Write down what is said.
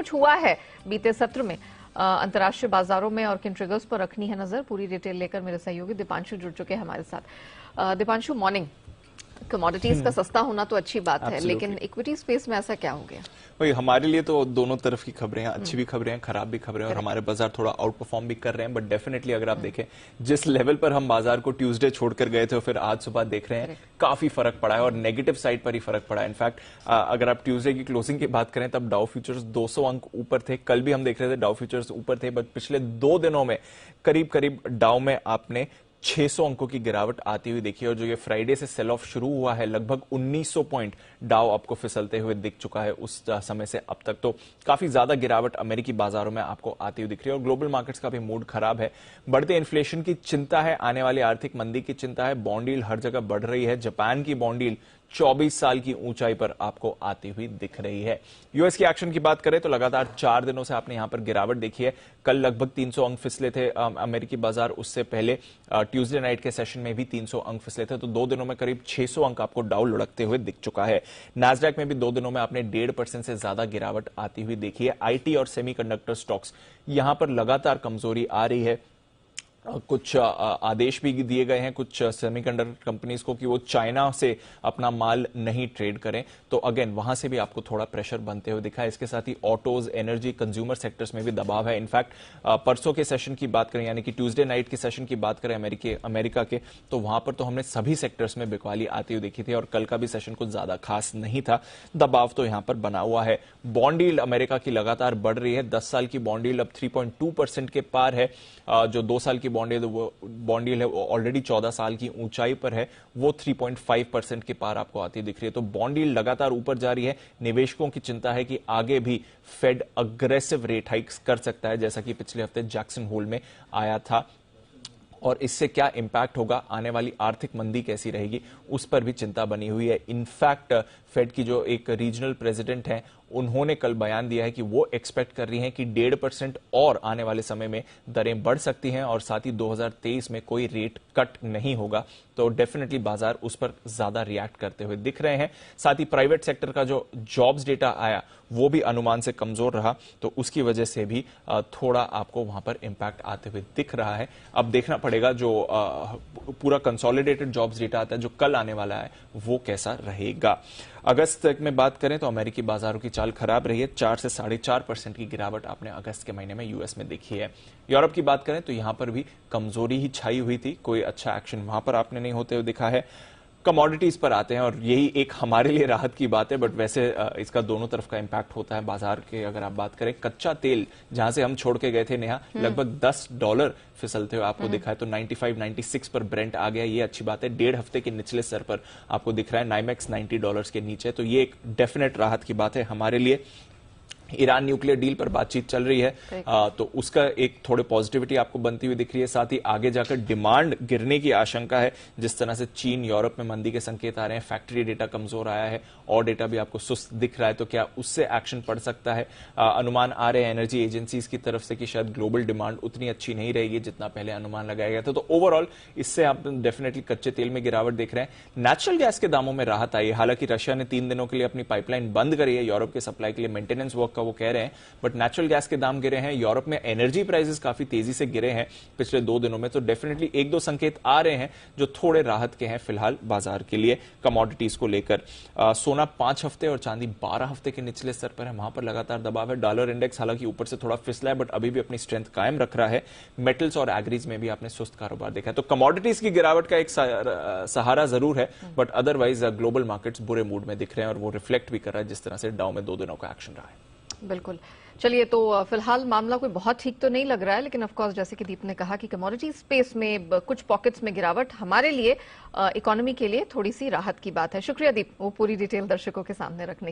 कुछ हुआ है बीते सत्र में अंतर्राष्ट्रीय बाजारों में और किन ट्रिगर्स पर रखनी है नजर, पूरी डिटेल लेकर मेरे सहयोगी दीपांशु जुड़ चुके हैं हमारे साथ। दीपांशु, मॉर्निंग। कमोडिटीज का सस्ता होना तो अच्छी बात है, लेकिन इक्विटी स्पेस में ऐसा क्या हो गया? भाई हमारे लिए तो दोनों तरफ की खबरें हैं, अच्छी भी खबरें हैं, खराब भी खबरें हैं, और हमारे बाजार थोड़ा आउट परफॉर्म भी कर रहे हैं। बट डेफिनेटली अगर आप देखें जिस लेवल पर हम बाजार को ट्यूसडे छोड़कर गए थे और फिर आज सुबह देख रहे हैं, काफी फर्क पड़ा है और नेगेटिव साइड पर ही फर्क पड़ा है। इनफैक्ट अगर आप ट्यूसडे की क्लोजिंग की बात करें तब डाउ फ्यूचर्स 200 अंक ऊपर थे। कल भी हम देख रहे थे डाउ फ्यूचर्स ऊपर थे, बट पिछले 2 दिनों में करीब करीब डाउ में आपने 600 अंकों की गिरावट आती हुई देखी। और जो ये फ्राइडे से सेल ऑफ शुरू हुआ है, लगभग 1900 पॉइंट डाउ आपको फिसलते हुए दिख चुका है उस समय से अब तक। तो काफी ज्यादा गिरावट अमेरिकी बाजारों में आपको आती हुई दिख रही है और ग्लोबल मार्केट्स का भी मूड खराब है। बढ़ते इन्फ्लेशन की चिंता है, आने वाली आर्थिक मंदी की चिंता है, बॉन्ड यील्ड हर जगह बढ़ रही है। जापान की बॉन्ड यील्ड 24 साल की ऊंचाई पर आपको आती हुई दिख रही है। यूएस की एक्शन की बात करें तो लगातार 4 दिनों से आपने यहां पर गिरावट देखी है। कल लगभग 300 अंक फिसले थे अमेरिकी बाजार, उससे पहले ट्यूसडे नाइट के सेशन में भी 300 अंक फिसले थे। तो 2 दिनों में करीब 600 अंक आपको डाउ लुढ़कते हुए दिख चुका है। नैस्डैक में भी 2 दिनों में आपने 1.5% से ज्यादा गिरावट आती हुई देखी है। आईटी और सेमीकंडक्टर स्टॉक्स यहां पर लगातार कमजोरी आ रही है। कुछ आदेश भी दिए गए हैं कुछ सेमीकंडक्टर कंपनीज को कि वो चाइना से अपना माल नहीं ट्रेड करें। तो अगेन वहां से भी आपको थोड़ा प्रेशर बनते हुए दिखा है। इसके साथ ही ऑटोज, एनर्जी, कंज्यूमर सेक्टर्स में भी दबाव है। इनफैक्ट परसों के सेशन की बात करें, यानी कि ट्यूसडे नाइट के सेशन की बात करें अमेरिका के, तो वहां पर तो हमने सभी सेक्टर्स में बिकवाली आती हुई देखी थी और कल का भी सेशन कुछ ज्यादा खास नहीं था। दबाव तो यहां पर बना हुआ है। बॉन्ड यील्ड अमेरिका की लगातार बढ़ रही है। 10 साल की बॉन्ड यील्ड अब 3.2% के पार है। जो 2 साल की बॉन्ड यील्ड है ऑलरेडी 14 साल की ऊंचाई पर है, वो 3.5% के पार आपको आती दिख रही है। तो बॉन्ड यील्ड लगातार ऊपर जा रही है। निवेशकों की चिंता है कि आगे भी फेड अग्रेसिव रेट हाइक्स कर सकता है, जैसा कि पिछले हफ्ते जैक्सन होल में आया था। और इससे क्या इंपैक्ट होगा, आने वाली आर्थिक मंदी कैसी रहेगी, उस पर भी चिंता बनी हुई है। इनफैक्ट फेड की जो एक रीजनल प्रेसिडेंट हैं, उन्होंने कल बयान दिया है कि वो एक्सपेक्ट कर रही हैं कि 1.5% और आने वाले समय में दरें बढ़ सकती हैं और साथ ही 2023 में कोई रेट कट नहीं होगा। तो डेफिनेटली बाजार उस पर ज्यादा रिएक्ट करते हुए दिख रहे हैं। साथ ही प्राइवेट सेक्टर का जो जॉब्स डेटा आया वो भी अनुमान से कमजोर रहा, तो उसकी वजह से भी थोड़ा आपको वहां पर इंपैक्ट आते हुए दिख रहा है। अब देखना पड़ेगा जो पूरा कंसोलिडेटेड जॉब्स डेटा आता है जो कल आने वाला है वो कैसा रहेगा। अगस्त तक में बात करें तो अमेरिकी बाजारों की चाल खराब रही है। 4 से 4.5% की गिरावट आपने अगस्त के महीने में यूएस में देखी है। यूरोप की बात करें तो यहां पर भी कमजोरी ही छाई हुई थी, कोई अच्छा एक्शन वहां पर आपने नहीं होते हुए दिखा है। कमोडिटीज पर आते हैं और यही एक हमारे लिए राहत की बात है, बट वैसे इसका दोनों तरफ का इंपैक्ट होता है बाजार के। अगर आप बात करें कच्चा तेल, जहां से हम छोड़ के गए थे नेहा, लगभग $10 फिसलते हुए आपको दिखा है। तो 95-96 पर ब्रेंट आ गया, ये अच्छी बात है। 1.5 हफ्ते के निचले स्तर पर आपको दिख रहा है। नाइमेक्स $90 के नीचे, तो ये एक डेफिनेट राहत की बात है हमारे लिए। ईरान न्यूक्लियर डील पर बातचीत चल रही है, तो उसका एक थोड़े पॉजिटिविटी आपको बनती हुई दिख रही है। साथ ही आगे जाकर डिमांड गिरने की आशंका है, जिस तरह से चीन, यूरोप में मंदी के संकेत आ रहे हैं, फैक्ट्री डेटा कमजोर आया है और डेटा भी आपको सुस्त दिख रहा है, तो क्या उससे एक्शन पड़ सकता है। अनुमान आ रहे हैं एनर्जी एजेंसीज की तरफ से कि शायद ग्लोबल डिमांड उतनी अच्छी नहीं रहेगी जितना पहले अनुमान लगाया गया था। तो ओवरऑल इससे आप डेफिनेटली कच्चे तेल में गिरावट देख रहे हैं। नेचुरल गैस के दामों में राहत आई है। हालांकि रशिया ने 3 दिनों के लिए अपनी पाइपलाइन बंद करी है यूरोप के सप्लाई के लिए, मेंटेनेंस वर्क का वो कह रहे हैं, बट नेचुरल गैस के दाम गिरे हैं। यूरोप में एनर्जी प्राइसेस काफी तेजी से गिरे हैं पिछले 2 दिनों में। तो डेफिनेटली 1-2 संकेत आ रहे हैं जो थोड़े राहत के हैं फिलहाल बाजार के लिए कमोडिटीज को लेकर। सोना 5 हफ्ते और चांदी 12 हफ्ते के निचले स्तर पर है, वहां पर लगातार दबाव है। डॉलर इंडेक्स हालांकि ऊपर से थोड़ा फिसला है, बट अभी भी अपनी स्ट्रेंथ कायम रख रहा है। मेटल्स और एग्रीज में भी आपने सुस्त कारोबार देखा है। तो कमोडिटीज की गिरावट का एक सहारा जरूर है, बट अदरवाइज ग्लोबल मार्केट्स बुरे मूड में दिख रहे हैं और वो रिफ्लेक्ट भी कर रहा है जिस तरह से डाउ में 2 दिनों का एक्शन रहा है। बिल्कुल। चलिए, तो फिलहाल मामला कोई बहुत ठीक तो नहीं लग रहा है, लेकिन ऑफ कोर्स जैसे कि दीप ने कहा कि कमोडिटी स्पेस में कुछ पॉकेट्स में गिरावट हमारे लिए, इकोनॉमी के लिए थोड़ी सी राहत की बात है। शुक्रिया दीप, वो पूरी डिटेल दर्शकों के सामने रखने